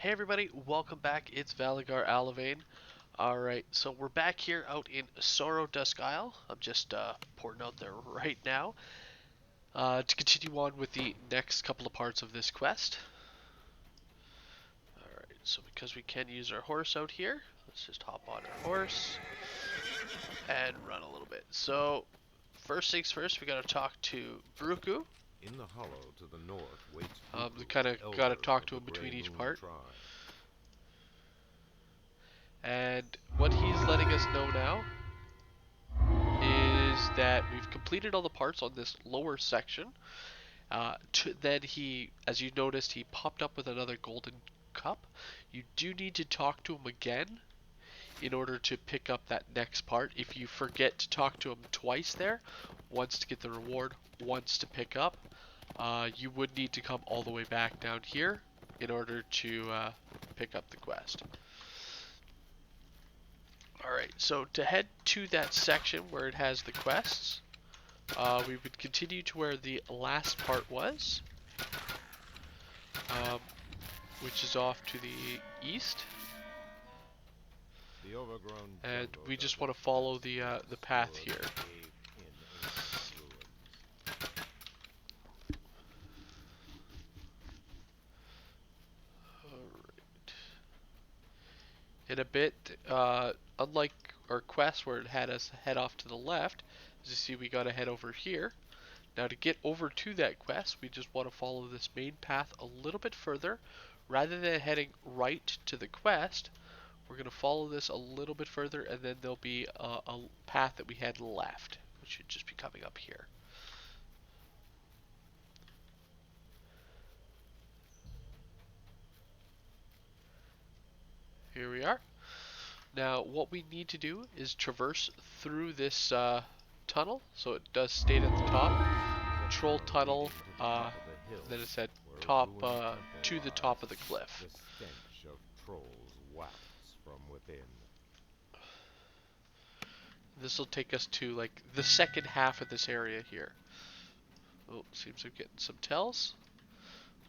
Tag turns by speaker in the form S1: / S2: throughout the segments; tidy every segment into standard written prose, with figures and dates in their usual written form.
S1: Hey everybody, welcome back. It's Valagar Aloevain. Alright, so we're back here out in Sorrowdusk Isle. I'm just porting out there right now to continue on with the next couple of parts of this quest. Alright, so because we can use our horse out here, let's just hop on our horse and run a little bit. So, first things first, we gotta talk to Bruku.
S2: In the hollow to the north waits
S1: We
S2: Buku,
S1: kind of gotta
S2: elder
S1: talk
S2: of
S1: to
S2: the
S1: him between
S2: Grey
S1: each
S2: Moon
S1: part.
S2: tribe.
S1: And what he's letting us know now is that we've completed all the parts on this lower section. Then he, as you noticed, he popped up with another golden cup. You do need to talk to him again in order to pick up that next part. If you forget to talk to him twice there, once to get the reward, once to pick up, you would need to come all the way back down here in order to pick up the quest. Alright, so to head to that section where it has the quests, we would continue to where the last part was, um, which is off to the east,
S2: The overgrown
S1: and
S2: jungle
S1: we just
S2: does
S1: want
S2: its
S1: to follow
S2: best
S1: the
S2: to
S1: path
S2: restore
S1: here.
S2: the cave-in ancient ruins.
S1: Alright. In a bit, unlike our quest where it had us head off to the left, as you see we gotta head over here. Now to get over to that quest, we just want to follow this main path a little bit further. Rather than heading right to the quest, we're going to follow this a little bit further, and then there'll be a path that we head left, which should just be coming up here. Here we are. Now what we need to do is traverse through this tunnel, so it does state at the top, troll tunnel, then it said top to the top of the cliff.
S2: The stench of trolls wafts from within.
S1: This will take us to like the second half of this area here. Oh, seems we're getting some tells.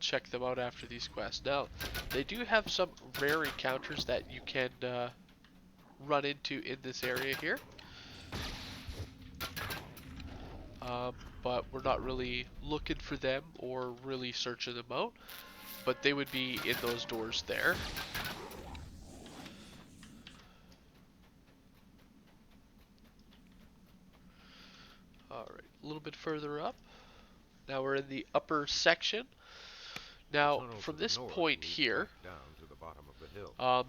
S1: Check them out after these quests. Now, they do have some rare encounters that you can run into in this area here. But we're not really looking for them or really searching them out. But they would be in those doors there. Alright, a little bit further up. Now we're in the upper section. Now, from this point here,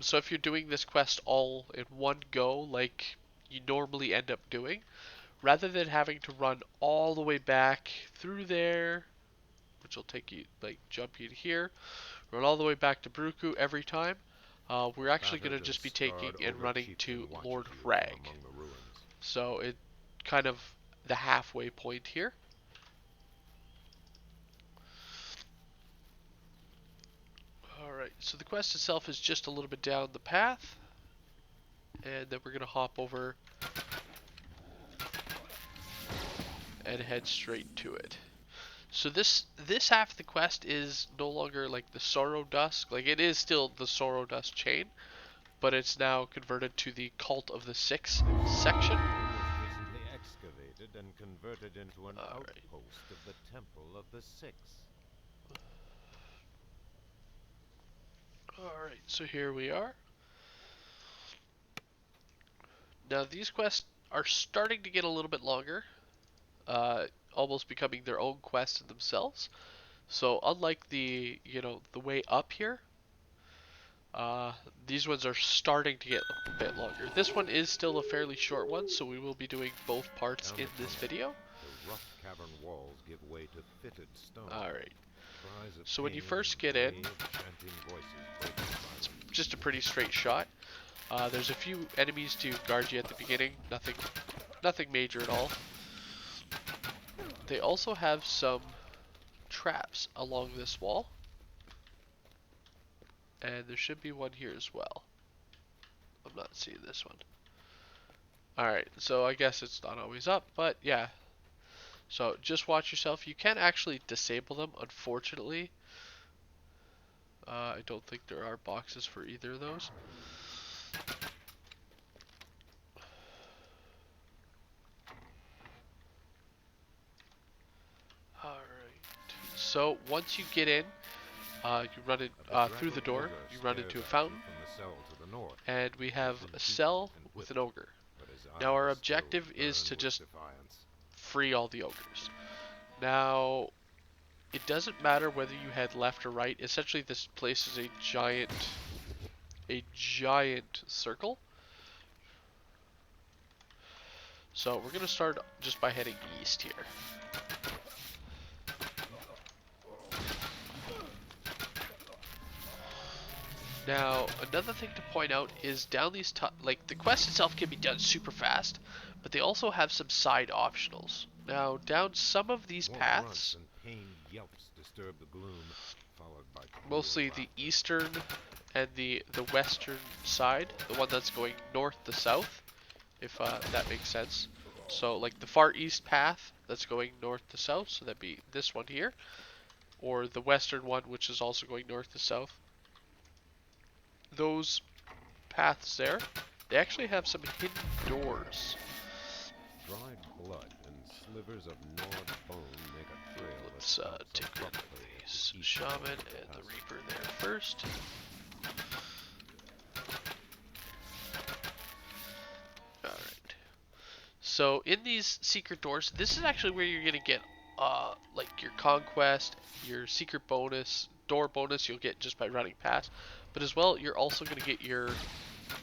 S1: so if you're doing this quest all in one go, like you normally end up doing, rather than having to run all the way back through there, which will take you, like, jump you to here, run all the way back to Bruku every time, we're actually going to just be taking and running to Lord Rag. So it kind of the halfway point here. Alright, so the quest itself is just a little bit down the path, and then we're going to hop over and head straight to it. So this half of the quest is no longer like the Sorrowdusk, like it is still the Sorrowdusk chain, but it's now converted to the Cult of the Six section.
S2: Recently excavated and converted into an outpost of the Temple of the Six.
S1: Alright, so here we are. Now these quests are starting to get a little bit longer, almost becoming their own quest in themselves. So unlike the way up here, these ones are starting to get a bit longer. This one is still a fairly short one, so we will be doing both parts in this video.
S2: The rough cavern walls give way to fitted stone.
S1: Alright. So when you first get in, it's just a pretty straight shot. There's a few enemies to guard you at the beginning. Nothing major at all. They also have some traps along this wall. And there should be one here as well. I'm not seeing this one. Alright, so I guess it's not always up, but yeah. So just watch yourself. You can actually disable them, unfortunately. I don't think there are boxes for either of those. Alright. So once you get in, you run it through the door, you run into a fountain, and we have a cell with an ogre. Now our objective is to just free all the ogres. Now, it doesn't matter whether you head left or right. Essentially, this place is a giant circle. So we're gonna start just by heading east here. Now, another thing to point out is down these like the quest itself can be done super fast, but they also have some side optionals. Now, down some of these paths, mostly the eastern and the western side, the one that's going north to south, if that makes sense. So, like the far east path that's going north to south, so that'd be this one here, or the western one, which is also going north to south. Those paths there, they actually have some hidden doors.
S2: Dried blood and slivers of gnawed bone make a trail.
S1: Let's take a look at these shaman and the reaper there first. Alright. So in these secret doors, this is actually where you're gonna get like your conquest, your secret bonus, door bonus you'll get just by running past. But as well, you're also gonna get your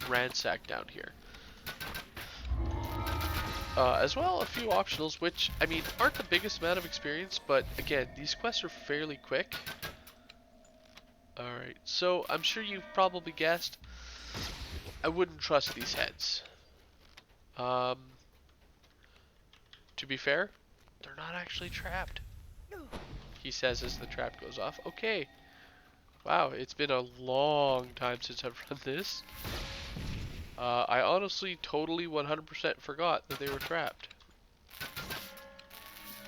S1: ransack down here. As well, a few optionals, which, I mean, aren't the biggest amount of experience, but again, these quests are fairly quick. Alright, so I'm sure you've probably guessed, I wouldn't trust these heads. To be fair, they're not actually trapped. He says as the trap goes off. Okay. Wow, it's been a long time since I've run this. I honestly totally 100% forgot that they were trapped.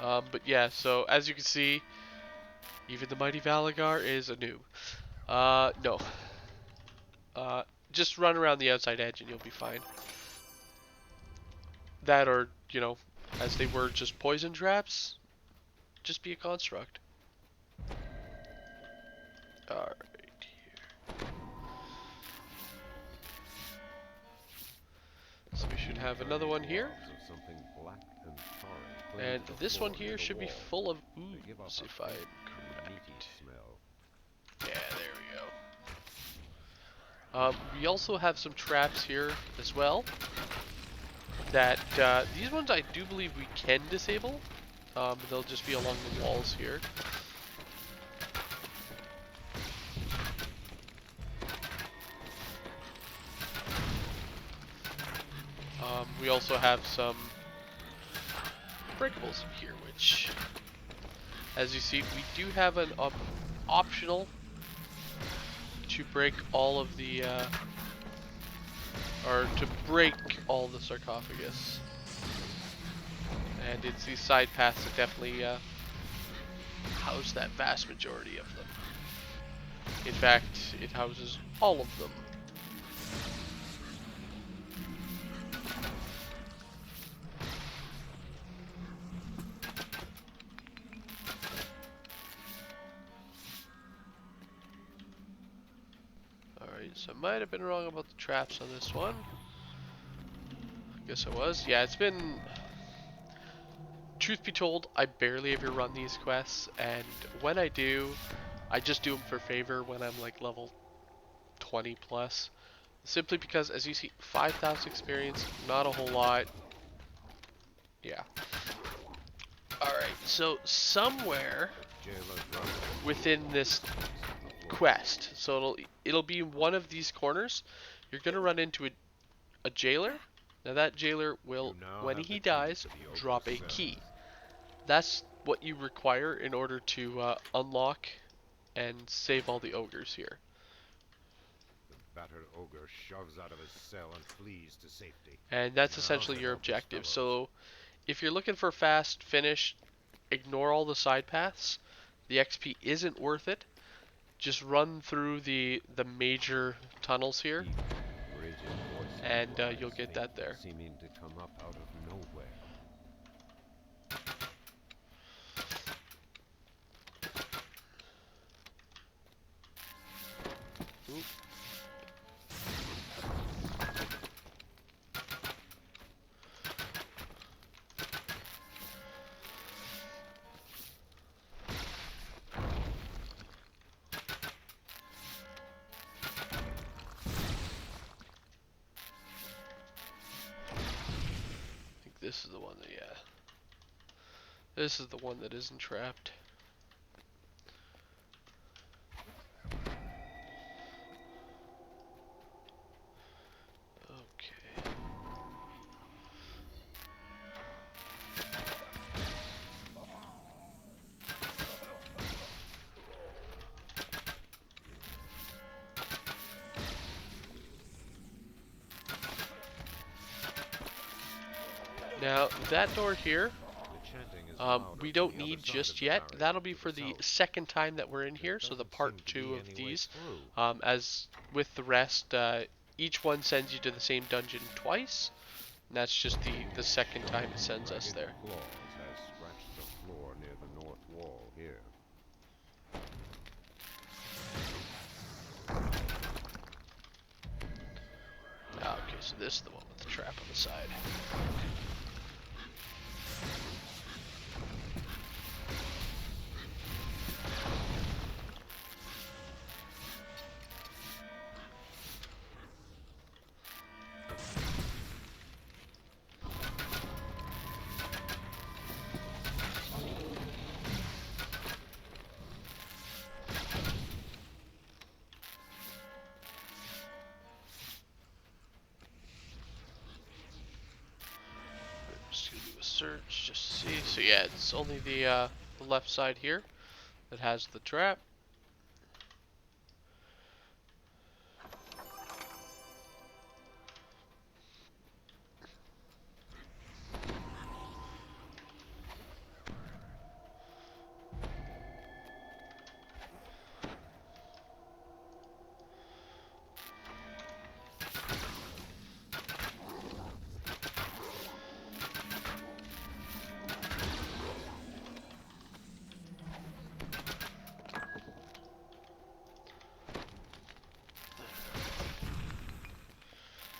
S1: But yeah, so as you can see, even the mighty Valagar is a noob. No. Just run around the outside edge and you'll be fine. That or, you know, as they were just poison traps, just be a construct. Alright, here. So we should have another one here. And this one here should be full of ooze, if I'm correct. Yeah, there we go. We also have some traps here as well. That these ones I do believe we can disable. They'll just be along the walls here. We also have some breakables here, which, as you see, we do have an optional to break all of the, or to break all the sarcophagus. And it's these side paths that definitely house that vast majority of them. In fact, it houses all of them. So I might have been wrong about the traps on this one. I guess I was. Yeah, it's been... Truth be told, I barely ever run these quests, and when I do, I just do them for favor when I'm like level 20 plus. Simply because, as you see, 5,000 experience, not a whole lot. Yeah. Alright, so somewhere within this quest, so it'll be one of these corners, you're gonna run into a jailer. Now that jailer will, when he dies, drop a key. That's what you require in order to unlock and save all the ogres here.
S2: The battered ogre shoves out of his cell and flees to safety.
S1: And that's essentially your objective. So if you're looking for a fast finish, ignore all the side paths. The XP isn't worth it. just run through the major tunnels here, and you'll get that there.
S2: Seeming to come up out of nowhere.
S1: Oop. This is the one that, yeah. This is the one that isn't trapped. Okay. Now, that door here, we don't need just yet. That'll be for the second time that we're in here, so the part 2 of these. As with the rest, each one sends you to the same dungeon twice, and that's just the second time it sends us there.
S2: Has scratched the floor near the north wall here.
S1: Okay, so this is the one with the trap on the side. Just gonna do a search just to see. So yeah, it's only the left side here that has the trap.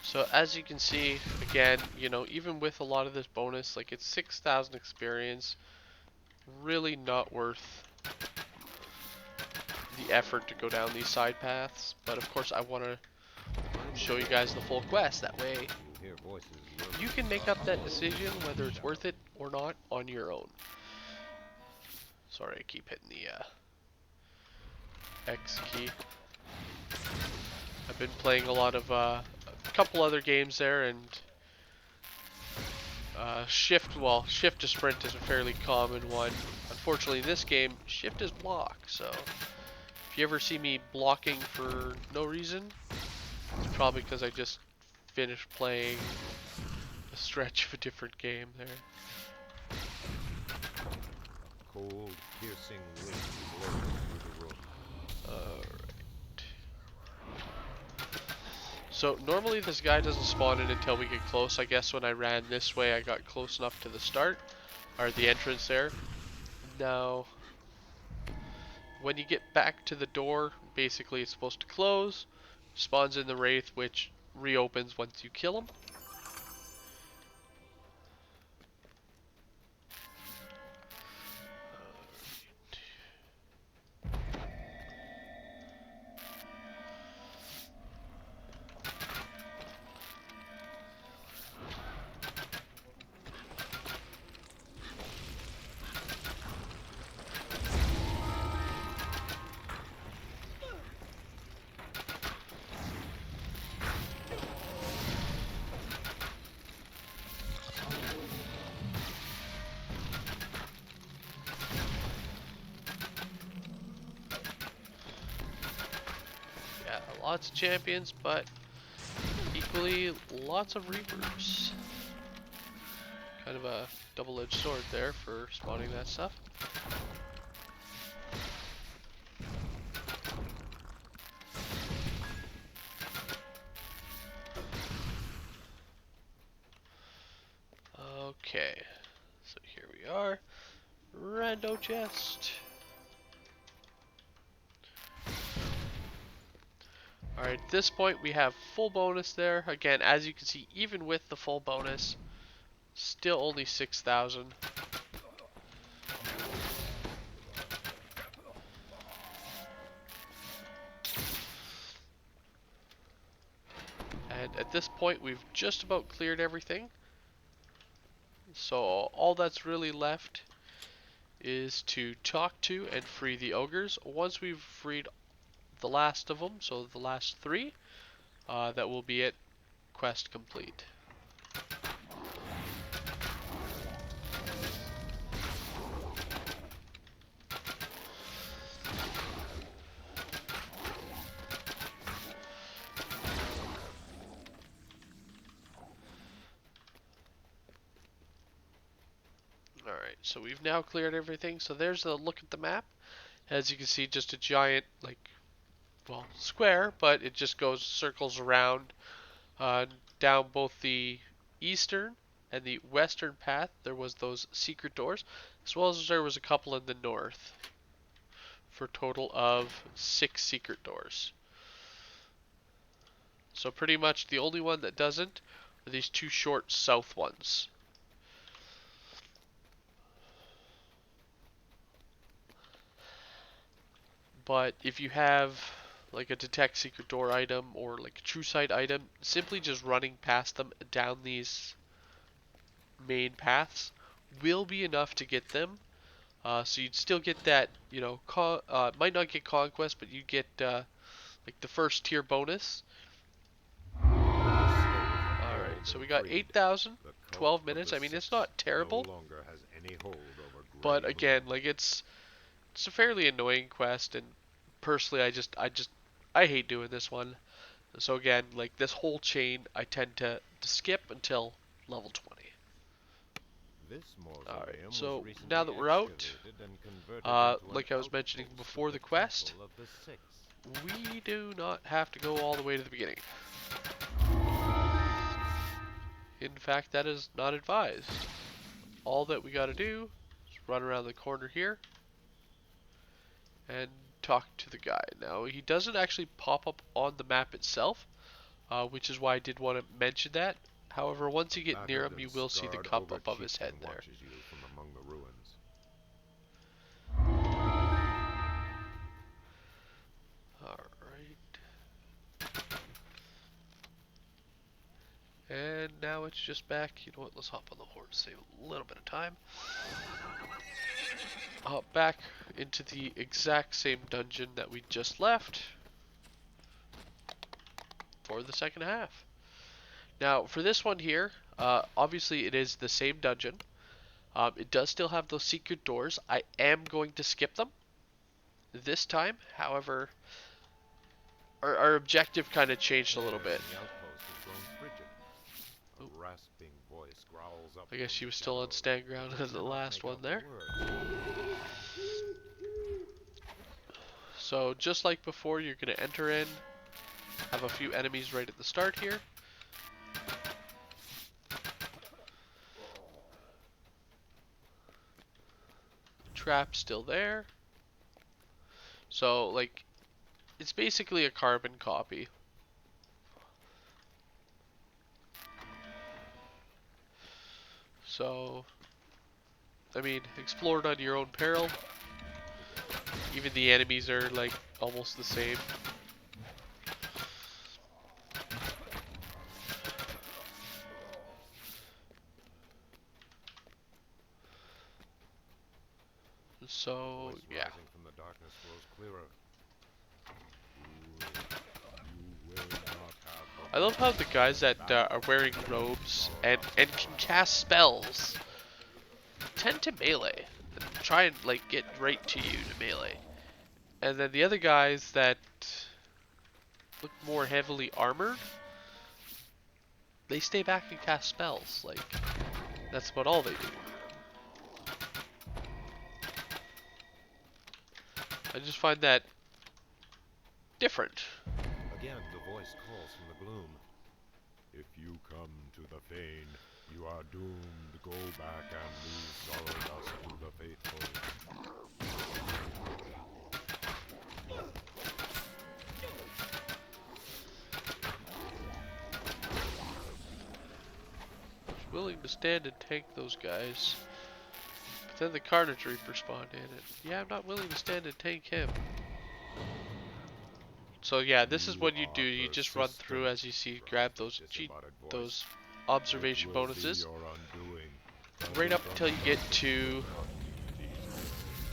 S1: So as you can see, again, you know, even with a lot of this bonus, like it's 6,000 experience, really not worth the effort to go down these side paths. But of course I want to show you guys the full quest, that way you can make up that decision whether it's worth it or not on your own. Sorry, I keep hitting the X key. I've been playing a lot of a couple other games there, and shift to sprint is a fairly common one. Unfortunately in this game, shift is block, so if you ever see me blocking for no reason, it's probably because I just finished playing a stretch of a different game there.
S2: Cold, piercing wind blows through the room.
S1: Alright. So normally this guy doesn't spawn in until we get close. I guess when I ran this way I got close enough to the start, or the entrance there. Now, when you get back to the door, basically it's supposed to close, spawns in the Wraith, which reopens once you kill him. Lots of champions, but equally lots of reapers. Kind of a double-edged sword there for spawning that stuff. we are. Rando chest. Alright, at this point we have full bonus there. Again, as you can see, even with the full bonus, still only 6,000. And at this point, we've just about cleared everything. So all that's really left is to talk to and free the ogres. Once we've freed the last of them, so the last 3, that will be it. Quest complete. Alright, so we've now cleared everything. So there's a look at the map. As you can see, just a giant, like, well, square, but it just goes circles around down both the eastern and the western path. There was those secret doors, as well as there was a couple in the north, for a total of 6 secret doors. So pretty much the only one that doesn't are these 2 short south ones. But if you have like a detect secret door item or like a true sight item, simply just running past them down these main paths will be enough to get them. So you'd still get that, you know, might not get conquest, but you get like the first tier bonus. Alright, so we got 8,000, 12 minutes. I mean, it's not terrible, but again, like it's a fairly annoying quest, and personally, I hate doing this one. So again, like this whole chain, I tend to skip until level 20. Alright, so now that we're out, like I was mentioning before the quest, we do not have to go all the way to the beginning. In fact, that is not advised. All that we gotta do is run around the corner here and talk to the guy. Now, he doesn't actually pop up on the map itself, which is why I did want to mention that. However, once you get near him, you will see the cup above his head there. Alright. And now it's just back. You know what? Let's hop on the horse, save a little bit of time. Hop back into the exact same dungeon that we just left for the second half. Now, for this one here, obviously it is the same dungeon. It does still have those secret doors. I am going to skip them this time. However, our objective kind of changed a little bit. I guess she was still on stand ground as the last one there. So just like before, you're going to enter in, have a few enemies right at the start here. Trap still there. So like, it's basically a carbon copy. So, I mean, explore it on your own peril. Even the enemies are like almost the same. So, yeah. I love how the guys that are wearing robes and can cast spells tend to melee. And try and like get right to you to melee. And then the other guys that look more heavily armored, they stay back and cast spells. Like, that's about all they do. I just find that different.
S2: Again, the voice calls from the gloom. If you come to the fane, You are doomed. Go back and leave Sorrowdusk to the faithful.
S1: Willing to stand and tank those guys. But then the Carnage Reaper spawned in, and yeah, I'm not willing to stand and tank him. So yeah, this is what you do. You just run through as you see, grab those observation bonuses, right up until you get to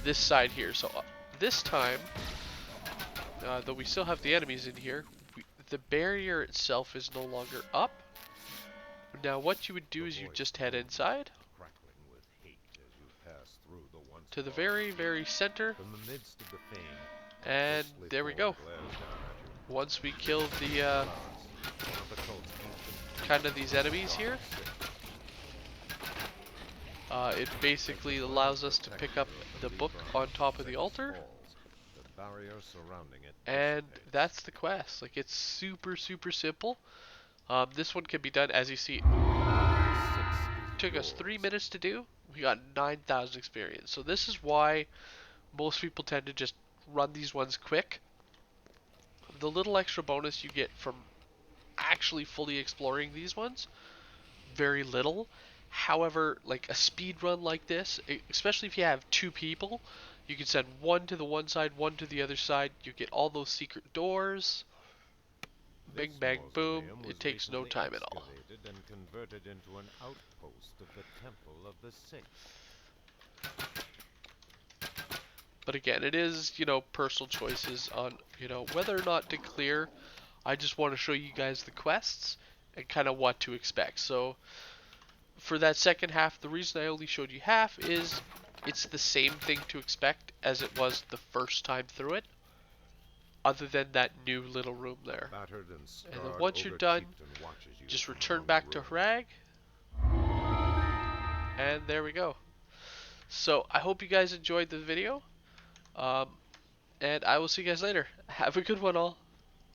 S1: this side here. So this time, though we still have the enemies in here, the barrier itself is no longer up. Now what you would do is you just head inside to the very, very center, and there we go. Once we kill the kind of these enemies here, it basically allows us to pick up the book on top of the altar, and that's the quest. Like, it's super, super simple. This one can be done, as you see, took us 3 minutes to do. We got 9,000 experience. So this is why most people tend to just run these ones quick. The little extra bonus you get from actually fully exploring these ones, very little. However, like a speed run like this, especially if you have 2 people, you can send one to the one side, one to the other side. You get all those secret doors. Bing bang boom. It takes no time at all.
S2: And converted into an outpost of the Temple of the Sixth.
S1: But again, it is, personal choices on, whether or not to clear. I just want to show you guys the quests and kind of what to expect. So for that second half, the reason I only showed you half is it's the same thing to expect as it was the first time through it, other than that new little room there. And then once you're done, just return back to Hrag, and there we go. So I hope you guys enjoyed the video, and I will see you guys later. Have a good one all.